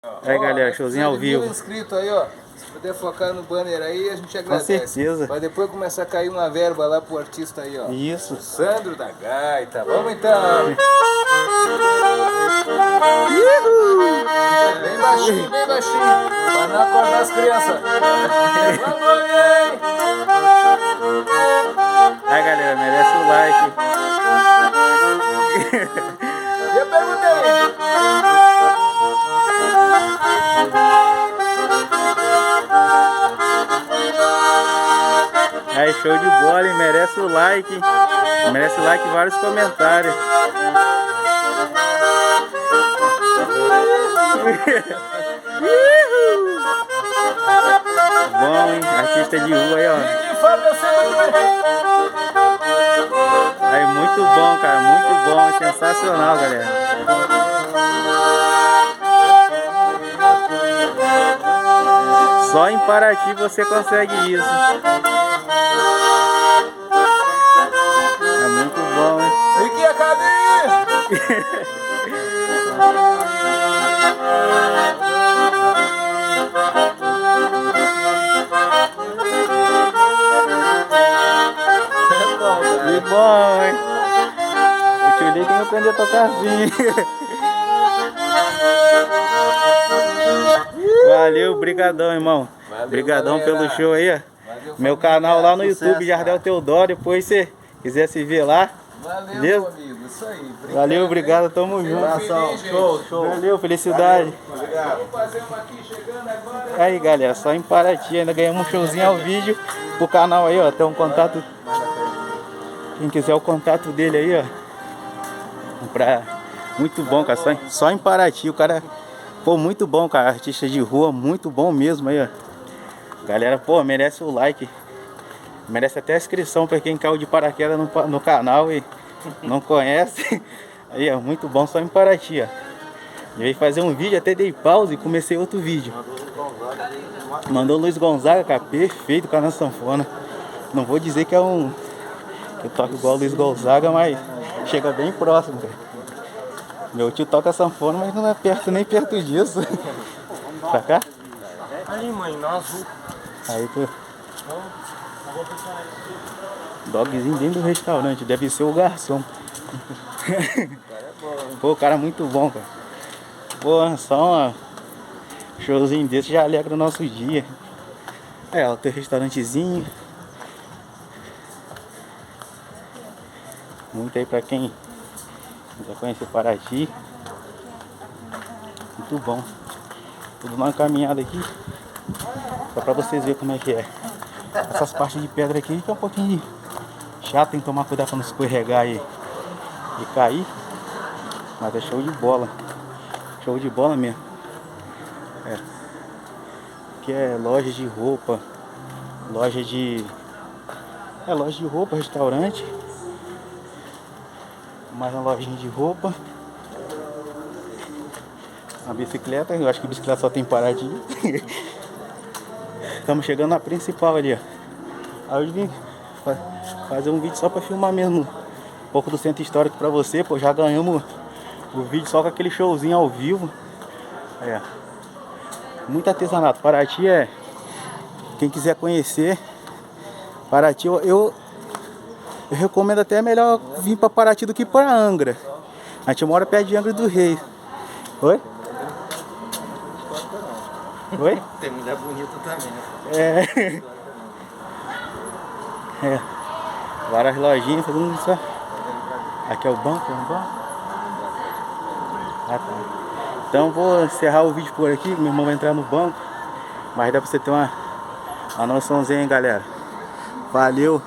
Aí galera, showzinho ao vivo. Inscrito aí, ó. Se puder focar no banner aí, a gente agradece. Com certeza. Vai depois começar a cair uma verba lá pro artista aí, ó. Isso. Sandro da Gaita. Vamos então. Bem baixinho, bem baixinho. Pra não acordar as crianças. Aí galera, merece o like. E eu perguntei. Aí, show de bola, hein? Merece o like. Merece o like e vários comentários. Bom, hein? Artista de rua aí, ó. Aí, muito bom, cara. Muito bom. Sensacional, galera. Só em Paraty você consegue isso. É muito bom, hein? Aqui a caminha! Que bom, hein? O tio Lê tem que aprender a tocar assim. Valeu, brigadão, irmão. Brigadão pelo show aí, ó. Meu canal lá no YouTube, Jardel Teodoro. Depois se quiser se ver lá. Valeu, beleza? meu amigo. Isso aí. Obrigado, valeu, obrigado, tamo junto. Show. Valeu, felicidade. Obrigado. Vamos fazer uma aqui chegando agora. Aí, galera, só em Paraty. Ainda ganhamos um showzinho ao vídeo pro canal aí, ó. Tem um contato. Quem quiser o contato dele aí, ó. Muito bom, cara. Só em Paraty. O cara, pô, muito bom, cara. Artista de rua, muito bom mesmo aí, ó. Galera, pô, merece o like. Merece até a inscrição pra quem caiu de paraquedas no canal e não conhece. Aí, ó, muito bom, só em Paraty, ó. Eu ia fazer um vídeo, até dei pausa e comecei outro vídeo. Mandou Luiz Gonzaga, cara, perfeito com a sanfona. Não vou dizer que é um... Eu toco igual o Luiz Gonzaga, mas chega bem próximo, cara. Meu tio toca sanfona, mas não é perto, nem perto disso. Pra cá? Ali, mãe, no azul. Aí, pô. Dogzinho dentro do restaurante, deve ser o garçom. Pô, o cara é muito bom, cara. Pô, só um showzinho desse já alegra o nosso dia. É, ó, tem restaurantezinho. Muito aí pra quem quiser conhecer Paraty. Muito bom. Tudo numa caminhada aqui. Só pra vocês verem como é que é. Essas partes de pedra aqui que é um pouquinho chato, tem que tomar cuidado pra não escorregar e cair. Mas é show de bola. Show de bola mesmo. É. Aqui é loja de roupa. Loja de roupa, restaurante. Mais uma lojinha de roupa. A bicicleta, eu acho que a bicicleta só tem Paraty. Estamos chegando na principal ali, ó. Aí eu vim fazer um vídeo só pra filmar mesmo um pouco do centro histórico pra você, pô. Já ganhamos o vídeo só com aquele showzinho ao vivo. É. Muito artesanato. Paraty é... Quem quiser conhecer Paraty, eu recomendo até melhor vir pra Paraty do que pra Angra. A gente mora perto de Angra do Reis. Oi? Oi? Tem mulher bonita também, né? É. É. Várias lojinhas, fazendo isso. Aqui é o banco, Ah, tá. Então vou encerrar o vídeo por aqui. Meu irmão vai entrar no banco. Mas dá pra você ter uma noçãozinha, hein, galera. Valeu.